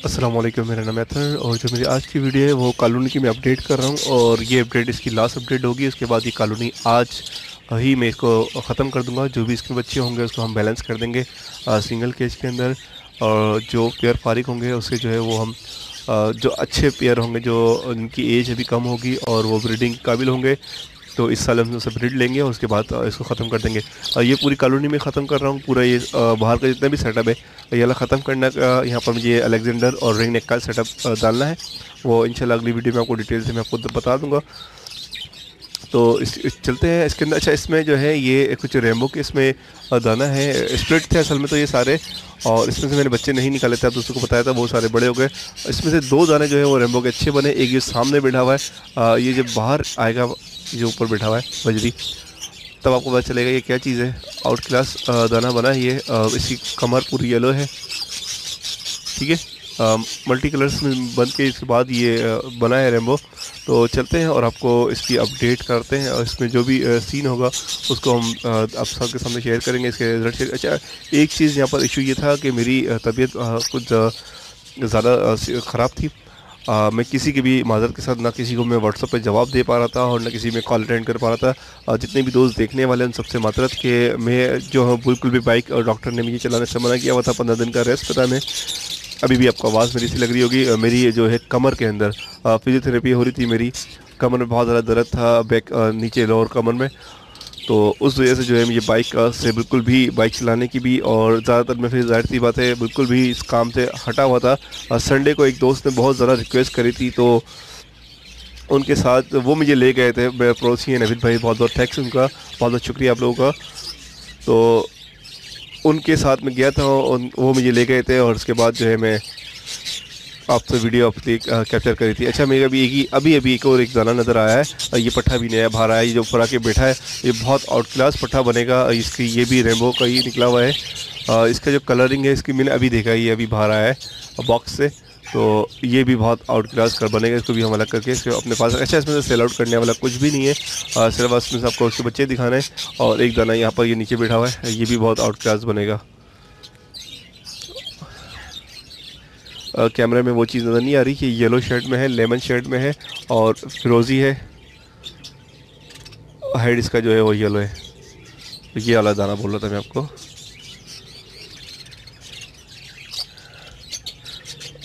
अस्सलाम वालेकुम, मेरा नाम है अतहर और जो मेरी आज की वीडियो है वो कॉलोनी की मैं अपडेट कर रहा हूँ और ये अपडेट इसकी लास्ट अपडेट होगी। उसके बाद ये कॉलोनी आज ही मैं इसको ख़त्म कर दूंगा। जो भी इसके बच्चे होंगे उसको हम बैलेंस कर देंगे सिंगल केज के अंदर। और जो पेयर फारिग होंगे उससे जो है वो हम जो अच्छे पेयर होंगे, जो उनकी एज अभी कम होगी और वो ब्रीडिंग काबिल होंगे, तो इस साल हम उसे ब्रीड लेंगे और उसके बाद इसको ख़त्म कर देंगे। ये पूरी कॉलोनी में ख़त्म कर रहा हूँ, पूरा ये बाहर का जितना भी सेटअप है ये वाला ख़त्म करना का। यहाँ पर मुझे अलेक्जेंडर और रिंग नेक का सेटअप डालना है, वो इंशाल्लाह अगली वीडियो में आपको डिटेल से मैं आपको बता दूंगा। तो इस चलते हैं इसके अंदर। अच्छा, इसमें जो है ये कुछ रेमबो के इसमें दाना है, स्प्लिट थे असल में तो ये सारे, और इसमें से मैंने बच्चे नहीं निकाले थे, अब दोस्तों को बताया था, वो सारे बड़े हो गए। इसमें से दो दाने जो है वो रेमबो के अच्छे बने। एक ये सामने बैठा हुआ है, ये जब बाहर आएगा, जो ऊपर बैठा हुआ है बजरी, तब आपको पता चलेगा ये क्या चीज़ है। आउट क्लास दाना बना है ये। इसकी कमर पूरी येलो है, ठीक है। मल्टी कलर्स में बन के इसके बाद ये बना है रेम्बो। तो चलते हैं और आपको इसकी अपडेट करते हैं, और इसमें जो भी सीन होगा उसको हम आप सबके सामने शेयर करेंगे, इसके रिजल्ट शेयर। अच्छा, एक चीज़ यहाँ पर इशू ये था कि मेरी तबीयत कुछ ज़्यादा ख़राब थी। मैं किसी की भी माज़रत के साथ ना किसी को मैं व्हाट्सअप पे जवाब दे पा रहा था और ना किसी में कॉल अटेंड कर पा रहा था। जितने भी दोस्त देखने वाले हैं उन सबसे माजरत के मैं जो हूँ बिल्कुल भी बाइक, और डॉक्टर ने मुझे चलाने से मना किया हुआ था, 15 दिन का रेस्ट था मैं। अभी भी आपको आवाज़ मेरी सी लग रही होगी। मेरी जो है कमर के अंदर फिजियोथेरेपी हो रही थी, मेरी कमर में बहुत ज़्यादा दर्द था, बैक नीचे लोअर कमर में। तो उस वजह से जो है मुझे बाइक से बिल्कुल भी, बाइक चलाने की भी, और ज़्यादातर मैं फिर ज़ाहिर सी बात है बिल्कुल भी इस काम से हटा हुआ था। संडे को एक दोस्त ने बहुत ज़्यादा रिक्वेस्ट करी थी, तो उनके साथ वो मुझे ले गए थे। मेरे पड़ोसी हैं नवीद भाई, बहुत बहुत थैंक्स उनका, बहुत बहुत शुक्रिया आप लोगों का। तो उनके साथ में गया था, वो मुझे ले गए थे, और उसके बाद जो है मैं आपसे वीडियो अपनी कैप्चर करी थी। अच्छा, मेरे अभी अभी एक और एक दाना नज़र आया है। ये पट्ठा भी नया बाहर आया है, ये जो ऊपर आके बैठा है ये बहुत आउट क्लास पट्ठा बनेगा। इसकी ये भी रेम्बो का ही निकला हुआ है। इसका जो कलरिंग है इसकी मैंने अभी देखा, ये अभी बाहर आया है बॉक्स से। तो ये भी बहुत आउट क्लास कर बनेगा, इसको भी हम अलग करके इसके अपने पास। अच्छा, इसमें से सेल आउट करने वाला कुछ भी नहीं है, सिर्फ इसमें से आपको उसके बच्चे दिखाने हैं। और एक दाना यहाँ पर ये नीचे बैठा हुआ है, ये भी बहुत आउट क्लास बनेगा। कैमरे में वो चीज़ नज़र नहीं आ रही कि येलो शर्ट में है, लेमन शर्ट में है और फिरोज़ी है। हेड इसका जो है वो येलो है। तो ये वाला दाना बोल रहा था मैं आपको।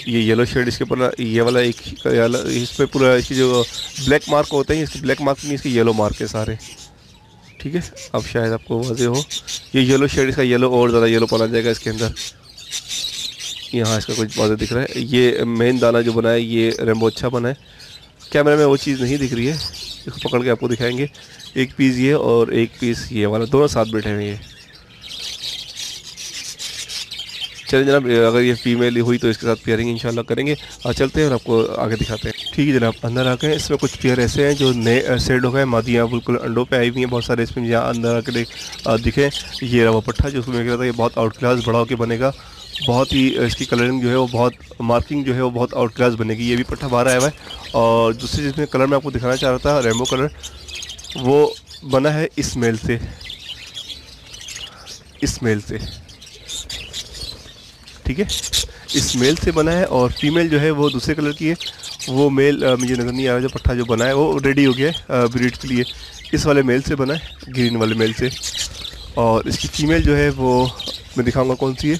ये येलो शेड इसके ऊपर, ये वाला एक इस पर पूरा इसकी जो ब्लैक मार्क होते हैं, इसके ब्लैक मार्क नहीं, इसके येलो मार्क है सारे, ठीक है। अब शायद आपको वाज़ेह हो, ये येलो शेड इसका येलो और ज़्यादा येलो पड़ा जाएगा इसके अंदर। यहाँ इसका कुछ वाज़ेह दिख रहा है। ये मेन दाना जो बना है ये रेम्बो अच्छा बना है। कैमरे में वो चीज़ नहीं दिख रही है, इसको पकड़ के आपको दिखाएंगे। एक पीस ये और एक पीस ये वाला, दोनों साथ बैठे हुए हैं। चलिए जनाब, अगर ये फीमेल हुई तो इसके साथ पेयरिंग इंशाल्लाह करेंगे। चलते हैं और आपको आगे दिखाते हैं। ठीक है जनाब, अंदर आके इसमें कुछ पेयर ऐसे हैं जो नए सेड हो गए। मादियाँ बिल्कुल अंडों पे आई हुई हैं बहुत सारे इसमें, यहाँ अंदर आके दिखे। ये रवा पट्टा जो उसमें रहा था, ये बहुत आउट क्लास बड़ा होकर बनेगा। बहुत ही इसकी कलरिंग जो है वो बहुत, मार्किंग जो है वो बहुत आउट क्लास बनेगी। ये भी पट्टा बाहर आया हुआ है। और दूसरी जिसमें कलर मैं आपको दिखाना चाह रहा था, रेमबो कलर, वो बना है इस मेल से, इस मेल से, ठीक है। इस मेल से बना है, और फीमेल जो है वो दूसरे कलर की है। वो मेल मुझे नज़र नहीं आ रहा, जो पट्ठा जो बना है वो रेडी हो गया है ब्रीड के लिए। इस वाले मेल से बना है, ग्रीन वाले मेल से। और इसकी फ़ीमेल जो है वो मैं दिखाऊंगा कौन सी है।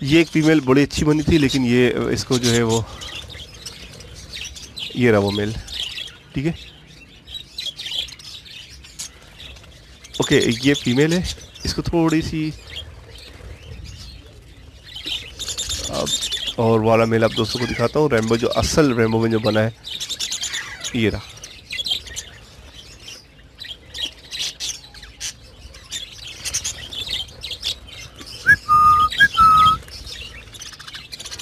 ये एक फ़ीमेल बड़ी अच्छी बनी थी, लेकिन ये इसको जो है वो, ये रहा वो मेल, ठीक है। ओके, ये फ़ीमेल है, इसको थोड़ी सी और वाला मेल आप दोस्तों को दिखाता हूँ। रेम्बो जो असल रेम्बो में जो बना है ये रहा।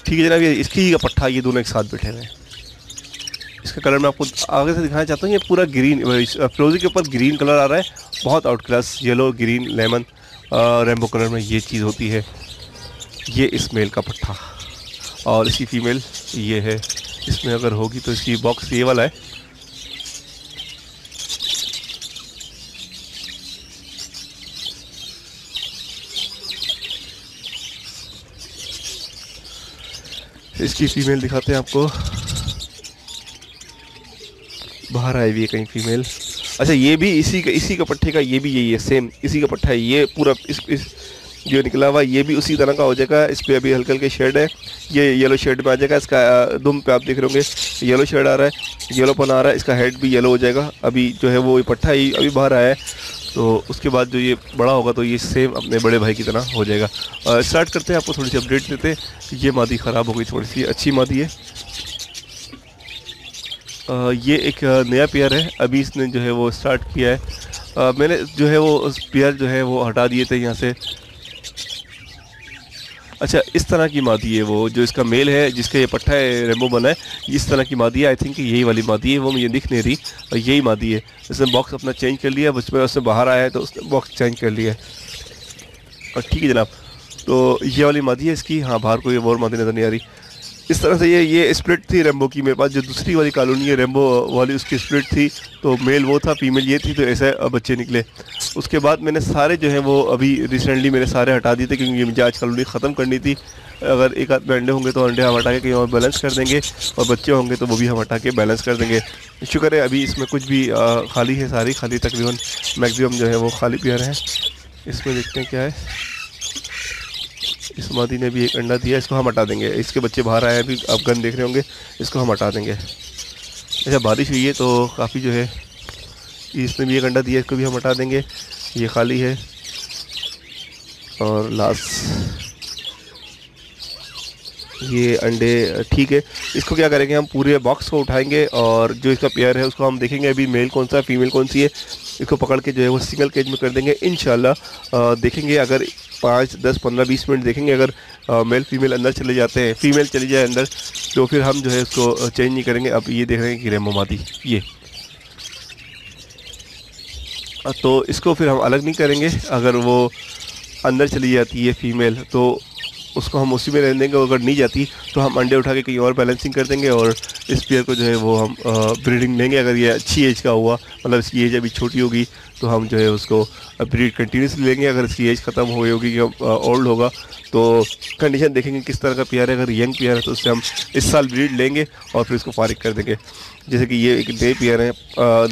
ठीक है जनाब, ये इसकी का पट्ठा, ये दोनों एक साथ बैठे हुए हैं। इसका कलर मैं आपको आगे से दिखाना चाहता हूँ। ये पूरा ग्रीन, फिरोजी के ऊपर ग्रीन कलर आ रहा है, बहुत out class yellow, green, lemon, rainbow colour में ये चीज़ होती है। ये इस मेल का पट्ठा, और इसकी फ़ीमेल ये है। इसमें अगर होगी तो इसकी बॉक्स ये वाला है। इसकी फीमेल दिखाते हैं आपको, बाहर आई हुई है कहीं फीमेल। अच्छा ये भी इसी का पट्टे का, ये भी यही है सेम इसी का पट्टा है, ये पूरा इस जो निकला हुआ ये भी उसी तरह का हो जाएगा। इस पर अभी हल्के हल्के शेड है, ये येलो शेड में आ जाएगा। इसका दुम पे आप देख रहे होंगे येलो शेड आ रहा है, येलोपन आ रहा है, इसका हेड भी येलो हो जाएगा। अभी जो है वो पट्टा ही अभी बाहर आया है, तो उसके बाद जो ये बड़ा होगा तो ये सेम अपने बड़े भाई की तरह हो जाएगा। स्टार्ट करते हैं, आपको थोड़ी सी अपडेट देते हैं। ये मादी ख़राब हो गई, थोड़ी सी अच्छी मादी है। ये एक नया पेयर है, अभी इसने जो है वो स्टार्ट किया है। मैंने जो है वो उस पेयर जो है वो हटा दिए थे यहाँ से। अच्छा इस तरह की मादी है वो, जो इसका मेल है जिसका ये पट्टा है रेम्बो बना है, इस तरह की मादी है। आई थिंक यही वाली मादी है, वो मुझे दिख नहीं रही, और यही मादी है। इसने बॉक्स अपना चेंज कर लिया, उसमें उससे बाहर आया है तो उसने बॉक्स चेंज कर लिया है। और ठीक है जनाब, तो ये वाली मादी है इसकी। हाँ बाहर कोई और मादी नज़र नहीं आ रही। इस तरह से ये स्प्लिट थी रेम्बो की मेरे पास। जो दूसरी वाली कॉलोनी है रेम्बो वाली, उसकी स्प्लिट थी, तो मेल वो था फीमेल ये थी, तो ऐसे बच्चे निकले। उसके बाद मैंने सारे जो है वो अभी रिसेंटली मैंने सारे हटा दिए थे, क्योंकि मुझे आज कॉलोनी ख़त्म करनी थी। अगर एक आध में अंडे होंगे तो अंडे हम हटा के कहीं और बैलेंस कर देंगे, और बच्चे होंगे तो वो भी हम हटा के बैलेंस कर देंगे। शुक्र है अभी इसमें कुछ भी खाली है, सारी खाली तकरीबन मैक्सिमम जो है वो खाली पेयर हैं। इसमें देखते हैं क्या है। इस मादी ने भी एक अंडा दिया, इसको हम हटा देंगे। इसके बच्चे बाहर आए हैं अभी, आप गन देख रहे होंगे, इसको हम हटा देंगे। अच्छा बारिश हुई है तो काफ़ी जो है, इसने भी एक अंडा दिया, इसको भी हम हटा देंगे, ये खाली है। और लास्ट ये अंडे ठीक है। इसको क्या करेंगे, हम पूरे बॉक्स को उठाएंगे और जो इसका पेयर है उसको हम देखेंगे अभी मेल कौन सा है फीमेल कौन सी है। इसको पकड़ के जो है वो सिंगल केज में कर देंगे इंशाल्लाह। देखेंगे अगर 5, 10, 15, 20 मिनट देखेंगे, अगर मेल फीमेल अंदर चले जाते हैं, फीमेल चली जाए अंदर, तो फिर हम जो है उसको चेंज नहीं करेंगे। अब ये देख रहे हैं कि रेम्बो मादी ये, तो इसको फिर हम अलग नहीं करेंगे। अगर वो अंदर चली जाती है फीमेल तो उसको हम उसी में रहने देंगे, अगर नहीं जाती तो हम अंडे उठा के कहीं और बैलेंसिंग कर देंगे, और इस पेयर को जो है वो हम ब्रीडिंग लेंगे। अगर ये अच्छी एज का हुआ, मतलब इसकी एज अभी छोटी होगी, तो हम जो है उसको ब्रीड कंटिन्यूसली लेंगे। अगर इसकी एज ख़त्म हो गई होगी या ओल्ड होगा तो कंडीशन देखेंगे किस तरह का पेयर है। अगर यंग पेयर है तो उससे हम इस साल ब्रीड लेंगे और फिर उसको फारिग कर देंगे। जैसे कि ये एक नए पेयर हैं,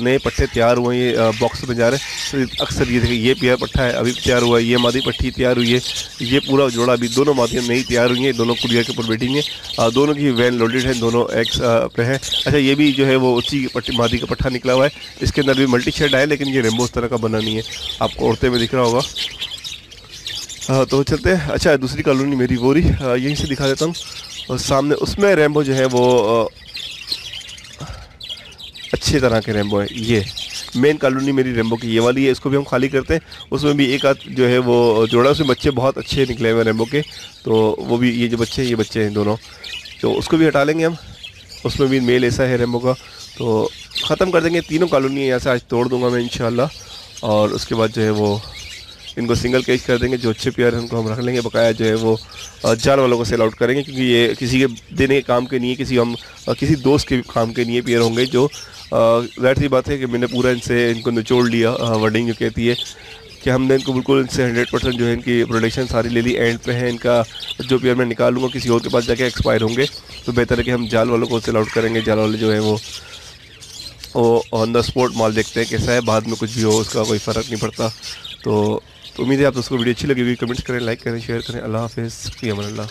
नए पट्टे तैयार हुए हैं, ये बॉक्स में जा रहे हैं। तो अक्सर ये देखिए ये पेयर पट्टा है अभी तैयार हुआ है, ये मादी पट्टी तैयार हुई है, ये पूरा जोड़ा अभी दोनों मादियाँ नई तैयार हुई हैं, दोनों कुड़िया के ऊपर बैठी हैं। दोनों की वैन लोडेड है, दोनों एग्स पे हैं। अच्छा ये भी जो है वो उसी मादी का पट्टा निकला हुआ है, इसके अंदर भी मल्टी शेड है, लेकिन ये रेम्बो उस तरह का बना नहीं है, आपको औरतें में दिख रहा होगा। तो चलते हैं। अच्छा दूसरी कॉलोनी मेरी वो रही, यहीं से दिखा देता हूँ। और सामने उसमें रेम्बो जो है वो अच्छे तरह के रेम्बो है। ये मेन कॉलोनी मेरी रेम्बो की ये वाली है, इसको भी हम खाली करते हैं। उसमें भी एक आध जो है वो जोड़ा, उसमें बच्चे बहुत अच्छे निकले हुए रेम्बो के, तो वो भी ये जो बच्चे हैं ये बच्चे हैं दोनों, तो उसको भी हटा लेंगे हम। उसमें भी मेल ऐसा है रेम्बो का, तो ख़त्म कर देंगे। तीनों कॉलोनी यहाँ से आज तोड़ दूंगा मैं इंशाल्लाह, और उसके बाद जो है वो इनको सिंगल केज कर देंगे। जो अच्छे प्लेयर हैं उनको हम रख लेंगे, बकाया जो है वो जान वालों को सेल आउट करेंगे, क्योंकि ये किसी के देने के काम के नहीं है, किसी दोस्त के काम के नहीं है। प्लेयर होंगे जो जाहिर सी बात है कि मैंने पूरा इनको निचोड़ लिया। वर्डिंग जो कहती है कि हमने इनको बिल्कुल इनसे 100% जो है इनकी प्रोडक्शन सारी ले ली, एंड पे है। इनका जो प्लेयर मैं निकालूंगा किसी और के पास जाके एक्सपायर होंगे, तो बेहतर है कि हम जाल वालों को सेल आउट करेंगे। जाल वाले जो है वो ऑन द स्पॉट माल देखते हैं कैसा है, बाद में कुछ भी हो उसका कोई फ़र्क नहीं पड़ता। तो उम्मीद है आप दोस्तों को वीडियो अच्छी लगी हुई, कमेंट्स करें, लाइक करें, शेयर करें। अल्लाह हाफ़िज़, फ़ी अमान अल्लाह।